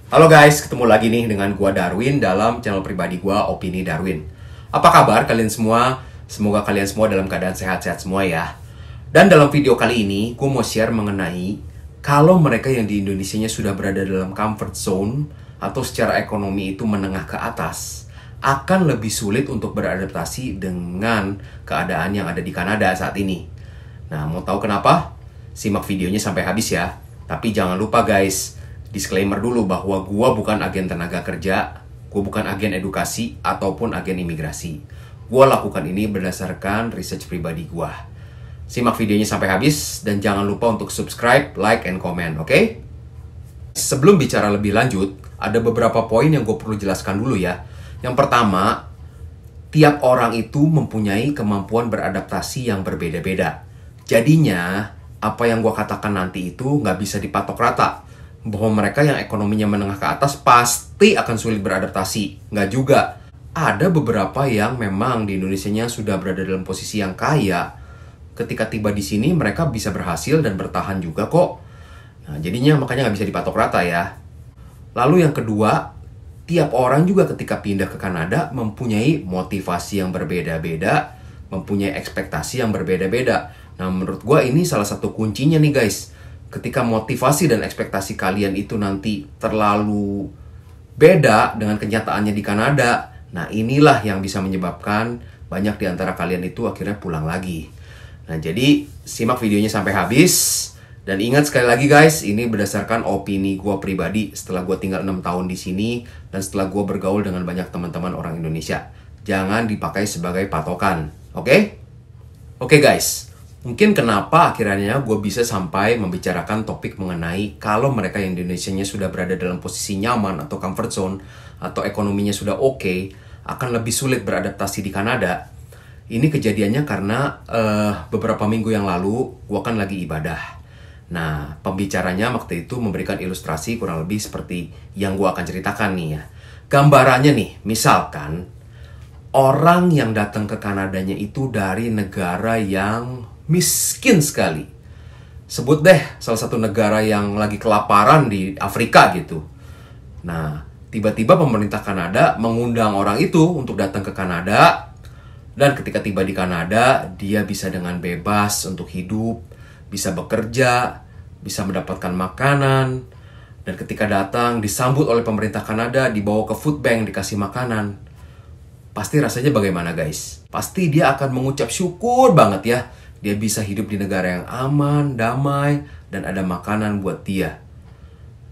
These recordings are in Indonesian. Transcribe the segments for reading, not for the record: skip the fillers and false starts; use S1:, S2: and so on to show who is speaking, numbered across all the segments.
S1: Halo guys, ketemu lagi nih dengan gua Darwin dalam channel pribadi gua Opini Darwin. Apa kabar kalian semua? Semoga kalian semua dalam keadaan sehat-sehat semua ya. Dan dalam video kali ini, gua mau share mengenai kalau mereka yang di Indonesianya sudah berada dalam comfort zone atau secara ekonomi itu menengah ke atas, akan lebih sulit untuk beradaptasi dengan keadaan yang ada di Kanada saat ini. Nah, mau tahu kenapa? Simak videonya sampai habis ya. Tapi jangan lupa guys, disclaimer dulu bahwa gua bukan agen tenaga kerja, gua bukan agen edukasi ataupun agen imigrasi. Gua lakukan ini berdasarkan research pribadi gua. Simak videonya sampai habis dan jangan lupa untuk subscribe, like, and comment, oke? Sebelum bicara lebih lanjut, ada beberapa poin yang gue perlu jelaskan dulu ya. Yang pertama, tiap orang itu mempunyai kemampuan beradaptasi yang berbeda-beda. Jadinya, apa yang gue katakan nanti itu nggak bisa dipatok rata. Bahwa mereka yang ekonominya menengah ke atas pasti akan sulit beradaptasi. Nggak juga. Ada beberapa yang memang di Indonesianya sudah berada dalam posisi yang kaya. Ketika tiba di sini mereka bisa berhasil dan bertahan juga kok. Nah, jadinya makanya nggak bisa dipatok rata ya. Lalu yang kedua, tiap orang juga ketika pindah ke Kanada mempunyai motivasi yang berbeda-beda, mempunyai ekspektasi yang berbeda-beda. Nah, menurut gue ini salah satu kuncinya nih guys. Ketika motivasi dan ekspektasi kalian itu nanti terlalu beda dengan kenyataannya di Kanada, nah inilah yang bisa menyebabkan banyak di antara kalian itu akhirnya pulang lagi. Nah, jadi simak videonya sampai habis. Dan ingat sekali lagi guys, ini berdasarkan opini gue pribadi setelah gue tinggal 6 tahun di sini dan setelah gue bergaul dengan banyak teman-teman orang Indonesia. Jangan dipakai sebagai patokan, oke? Oke guys. Mungkin kenapa akhirnya gue bisa sampai membicarakan topik mengenai kalau mereka yang Indonesianya sudah berada dalam posisi nyaman atau comfort zone atau ekonominya sudah oke, akan lebih sulit beradaptasi di Kanada. Ini kejadiannya karena beberapa minggu yang lalu gue kan lagi ibadah. Nah, pembicaranya waktu itu memberikan ilustrasi kurang lebih seperti yang gue akan ceritakan nih ya. Gambarannya nih, misalkan orang yang datang ke Kanadanya itu dari negara yang miskin sekali. Sebut deh salah satu negara yang lagi kelaparan di Afrika gitu. Nah, tiba-tiba pemerintah Kanada mengundang orang itu untuk datang ke Kanada. Dan ketika tiba di Kanada, dia bisa dengan bebas untuk hidup, bisa bekerja, bisa mendapatkan makanan. Dan ketika datang, disambut oleh pemerintah Kanada, dibawa ke food bank, dikasih makanan. Pasti rasanya bagaimana guys? Pasti dia akan mengucap syukur banget ya. Dia bisa hidup di negara yang aman, damai, dan ada makanan buat dia.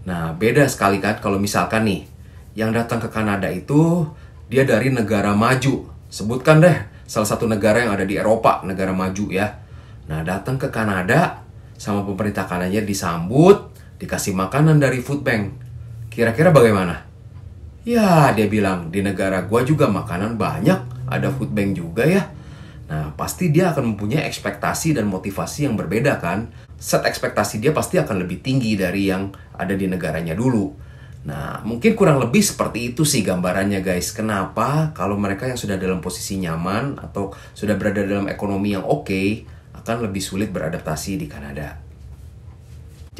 S1: Nah, beda sekali kan kalau misalkan nih, yang datang ke Kanada itu, dia dari negara maju. Sebutkan deh, salah satu negara yang ada di Eropa, negara maju ya. Nah, datang ke Kanada, sama pemerintah Kanada disambut, dikasih makanan dari food bank. Kira-kira bagaimana? Ya, dia bilang, di negara gua juga makanan banyak, ada food bank juga ya. Nah, pasti dia akan mempunyai ekspektasi dan motivasi yang berbeda kan. Set ekspektasi dia pasti akan lebih tinggi dari yang ada di negaranya dulu. Nah, mungkin kurang lebih seperti itu sih gambarannya guys. Kenapa kalau mereka yang sudah dalam posisi nyaman atau sudah berada dalam ekonomi yang oke, akan lebih sulit beradaptasi di Kanada.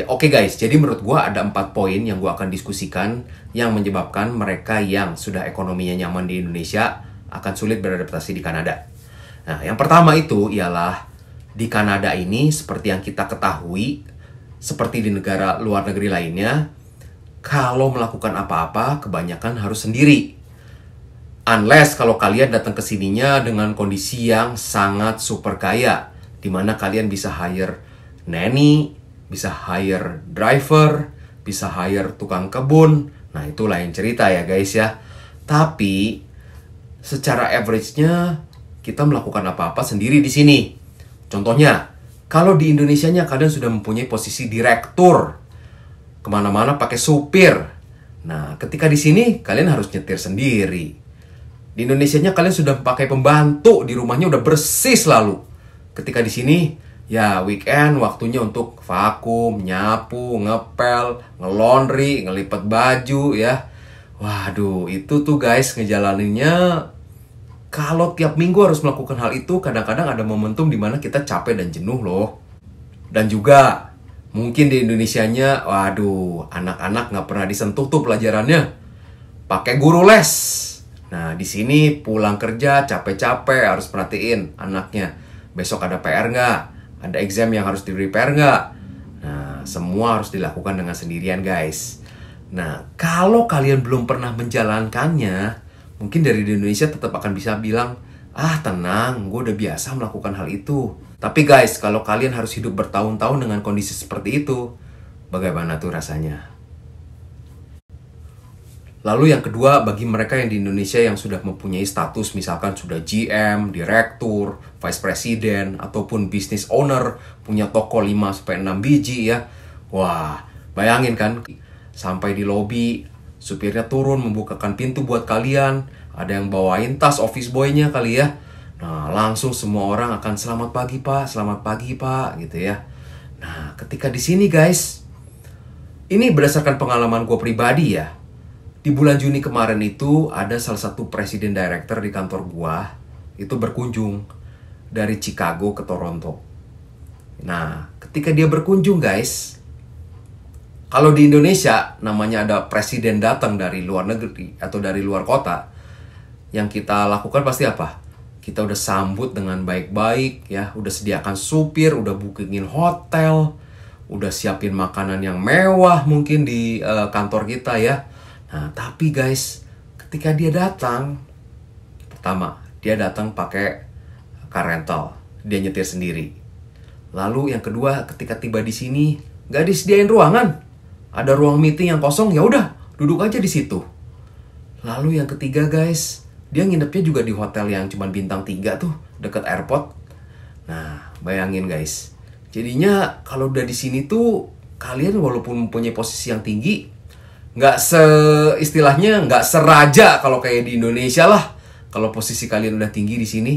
S1: Oke guys, jadi menurut gue ada 4 poin yang gue akan diskusikan yang menyebabkan mereka yang sudah ekonominya nyaman di Indonesia akan sulit beradaptasi di Kanada. Nah, yang pertama itu ialah di Kanada ini seperti yang kita ketahui, seperti di negara luar negeri lainnya, kalau melakukan apa-apa kebanyakan harus sendiri. Unless kalau kalian datang ke sininya dengan kondisi yang sangat super kaya, di mana kalian bisa hire nanny, bisa hire driver, bisa hire tukang kebun. Nah, itu lain cerita ya guys ya. Tapi secara average-nya kita melakukan apa-apa sendiri di sini. Contohnya, kalau di Indonesianya kalian sudah mempunyai posisi direktur, kemana-mana pakai supir. Nah, ketika di sini kalian harus nyetir sendiri. Di Indonesianya kalian sudah pakai pembantu, di rumahnya udah bersih selalu. Ketika di sini, ya weekend waktunya untuk vakum, nyapu, ngepel, ngelondri, ngelipat baju ya. Waduh, itu tuh guys ngejalaninnya. Kalau tiap minggu harus melakukan hal itu, kadang-kadang ada momentum di mana kita capek dan jenuh loh. Dan juga Mungkin di Indonesianya, waduh, anak-anak nggak pernah disentuh tuh pelajarannya. Pakai guru les. Nah, di sini pulang kerja capek-capek harus perhatiin anaknya. Besok ada PR nggak? Ada exam yang harus di-repair nggak? Nah, semua harus dilakukan dengan sendirian, guys. Nah, kalau kalian belum pernah menjalankannya, mungkin dari Indonesia tetap akan bisa bilang, ah tenang, gue udah biasa melakukan hal itu. Tapi guys, kalau kalian harus hidup bertahun-tahun dengan kondisi seperti itu, bagaimana tuh rasanya? Lalu yang kedua, bagi mereka yang di Indonesia yang sudah mempunyai status, misalkan sudah GM, direktur, vice president, ataupun business owner, punya toko 5-6 biji ya. Wah, bayangin kan, sampai di lobi, supirnya turun membukakan pintu buat kalian, ada yang bawain tas office boy-nya kali ya. Nah, langsung semua orang akan selamat pagi pak, gitu ya. Nah, ketika di sini guys, ini berdasarkan pengalaman gue pribadi ya. Di bulan Juni kemarin itu ada salah satu presiden director di kantor gue itu berkunjung dari Chicago ke Toronto. Nah, ketika dia berkunjung guys, kalau di Indonesia namanya ada presiden datang dari luar negeri atau dari luar kota, yang kita lakukan pasti apa? Kita udah sambut dengan baik-baik ya, udah sediakan supir, udah bookingin hotel, udah siapin makanan yang mewah mungkin di kantor kita ya. Nah, tapi guys, ketika dia datang, pertama, dia datang pakai car rental, dia nyetir sendiri. Lalu yang kedua, ketika tiba di sini, nggak disediain ruangan, ada ruang meeting yang kosong, ya udah duduk aja di situ. Lalu yang ketiga guys, dia nginepnya juga di hotel yang cuma bintang 3 tuh, deket airport. Nah, bayangin guys. Jadinya kalau udah di sini tuh, kalian walaupun mempunyai posisi yang tinggi, istilahnya nggak seraja kalau kayak di Indonesia lah. Kalau posisi kalian udah tinggi di sini.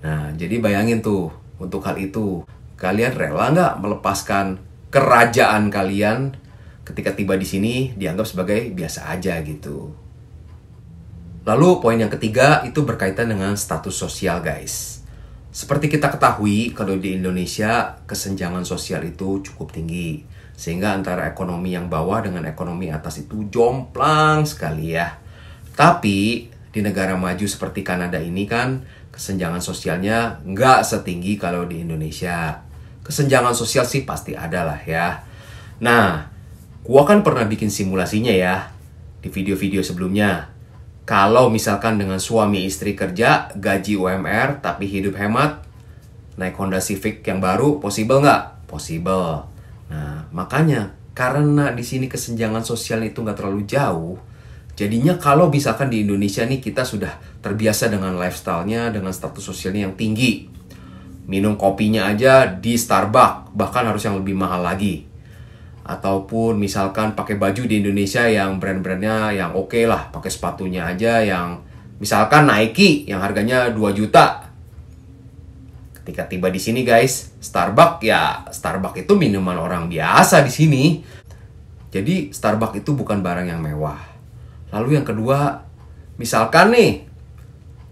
S1: Nah, jadi bayangin tuh, untuk hal itu, kalian rela nggak melepaskan kerajaan kalian ketika tiba di sini dianggap sebagai biasa aja gitu. Lalu poin yang ketiga itu berkaitan dengan status sosial guys. Seperti kita ketahui kalau di Indonesia kesenjangan sosial itu cukup tinggi. Sehingga antara ekonomi yang bawah dengan ekonomi atas itu jomplang sekali ya. Tapi di negara maju seperti Kanada ini kan kesenjangan sosialnya nggak setinggi kalau di Indonesia. Kesenjangan sosial sih pasti ada lah ya. Nah, gua kan pernah bikin simulasinya ya di video-video sebelumnya. Kalau misalkan dengan suami istri kerja, gaji UMR, tapi hidup hemat, naik Honda Civic yang baru, possible nggak? Possible. Nah, makanya karena di sini kesenjangan sosial itu nggak terlalu jauh, jadinya kalau misalkan di Indonesia nih kita sudah terbiasa dengan lifestyle-nya, dengan status sosialnya yang tinggi. Minum kopinya aja di Starbucks, bahkan harus yang lebih mahal lagi. Ataupun misalkan pakai baju di Indonesia yang brand-brandnya yang oke lah, pakai sepatunya aja yang misalkan Nike yang harganya 2 juta. Ketika tiba di sini guys, Starbucks itu minuman orang biasa di sini. Jadi Starbucks itu bukan barang yang mewah. Lalu yang kedua, misalkan nih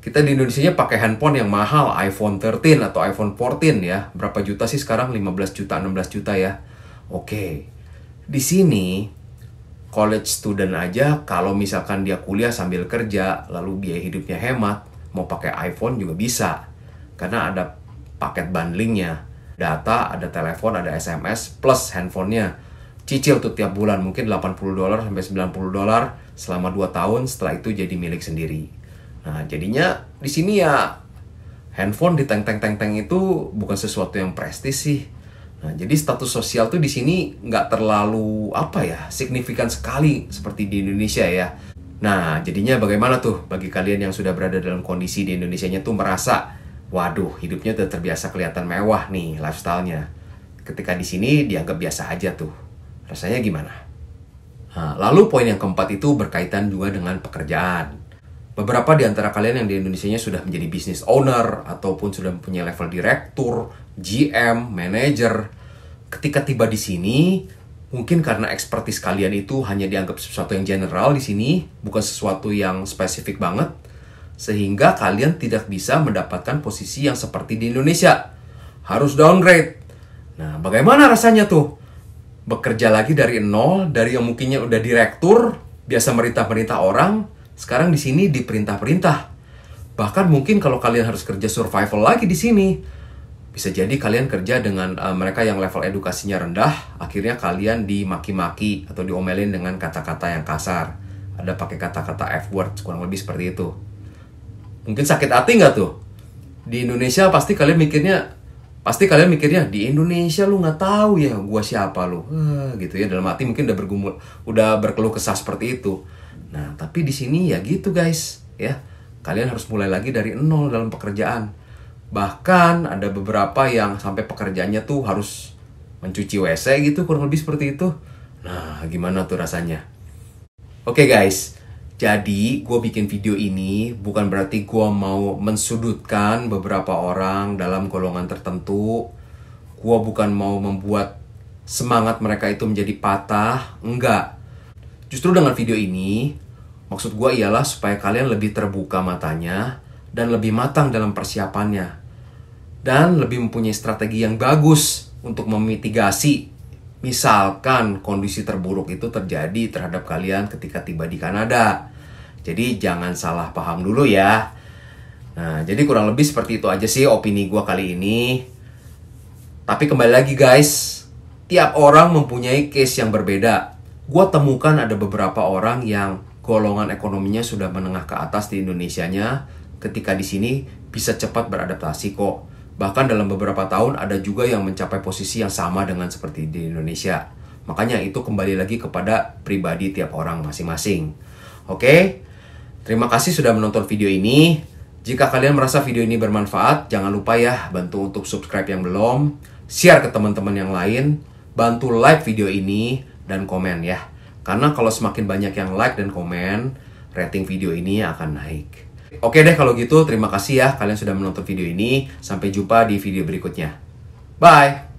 S1: kita di Indonesia pakai handphone yang mahal, iPhone 13 atau iPhone 14 ya. Berapa juta sih sekarang? 15 juta, 16 juta ya. Oke. Di sini college student aja kalau misalkan dia kuliah sambil kerja lalu biaya hidupnya hemat, mau pakai iPhone juga bisa. Karena ada paket bundlingnya. Data, ada telepon, ada SMS plus handphonenya. Cicil tuh tiap bulan mungkin $80 sampai $90 selama 2 tahun, setelah itu jadi milik sendiri. Nah, jadinya di sini ya handphone di teng-teng itu bukan sesuatu yang prestis sih. Nah, jadi status sosial tuh di sini nggak terlalu signifikan sekali seperti di Indonesia ya. Nah, jadinya bagaimana tuh bagi kalian yang sudah berada dalam kondisi di Indonesianya tuh merasa, waduh, hidupnya udah terbiasa kelihatan mewah nih lifestyle-nya. Ketika di sini dianggap biasa aja tuh. Rasanya gimana? Nah, lalu poin yang keempat itu berkaitan juga dengan pekerjaan. Beberapa di antara kalian yang di Indonesianya sudah menjadi business owner ataupun sudah mempunyai level direktur, GM, manager. Ketika tiba di sini, mungkin karena expertise kalian itu hanya dianggap sesuatu yang general di sini, bukan sesuatu yang spesifik banget, sehingga kalian tidak bisa mendapatkan posisi yang seperti di Indonesia. Harus downgrade. Nah, bagaimana rasanya tuh? bekerja lagi dari nol, dari yang mungkinnya udah direktur, biasa merintah-merintah orang, sekarang di sini diperintah-perintah. Bahkan mungkin kalau kalian harus kerja survival lagi di sini, bisa jadi kalian kerja dengan mereka yang level edukasinya rendah, akhirnya kalian dimaki-maki atau diomelin dengan kata-kata yang kasar. Ada pakai kata-kata F-word, kurang lebih seperti itu. Mungkin sakit hati nggak tuh? Di Indonesia pasti kalian mikirnya di Indonesia lu nggak tahu ya gua siapa lu, gitu ya, dalam hati mungkin udah berkeluh kesah seperti itu. Nah tapi di sini ya gitu guys, ya kalian harus mulai lagi dari nol dalam pekerjaan. Bahkan ada beberapa yang sampai pekerjaannya tuh harus mencuci WC gitu, kurang lebih seperti itu. Nah gimana tuh rasanya? Oke guys, jadi gue bikin video ini bukan berarti gue mau mensudutkan beberapa orang dalam golongan tertentu. Gue bukan mau membuat semangat mereka itu menjadi patah, enggak. Justru dengan video ini, maksud gue ialah supaya kalian lebih terbuka matanya dan lebih matang dalam persiapannya. Dan lebih mempunyai strategi yang bagus untuk memitigasi misalkan kondisi terburuk itu terjadi terhadap kalian ketika tiba di Kanada. Jadi jangan salah paham dulu ya. Nah, jadi kurang lebih seperti itu aja sih opini gue kali ini. Tapi kembali lagi guys, tiap orang mempunyai case yang berbeda. Gue temukan ada beberapa orang yang golongan ekonominya sudah menengah ke atas di Indonesianya, ketika di sini bisa cepat beradaptasi kok. Bahkan dalam beberapa tahun ada juga yang mencapai posisi yang sama dengan seperti di Indonesia. Makanya itu kembali lagi kepada pribadi tiap orang masing-masing. Oke, terima kasih sudah menonton video ini. Jika kalian merasa video ini bermanfaat, jangan lupa ya bantu untuk subscribe yang belum, share ke teman-teman yang lain, bantu like video ini, dan komen ya. Karena kalau semakin banyak yang like dan komen, rating video ini akan naik. Oke deh kalau gitu, terima kasih ya kalian sudah menonton video ini. Sampai jumpa di video berikutnya. Bye!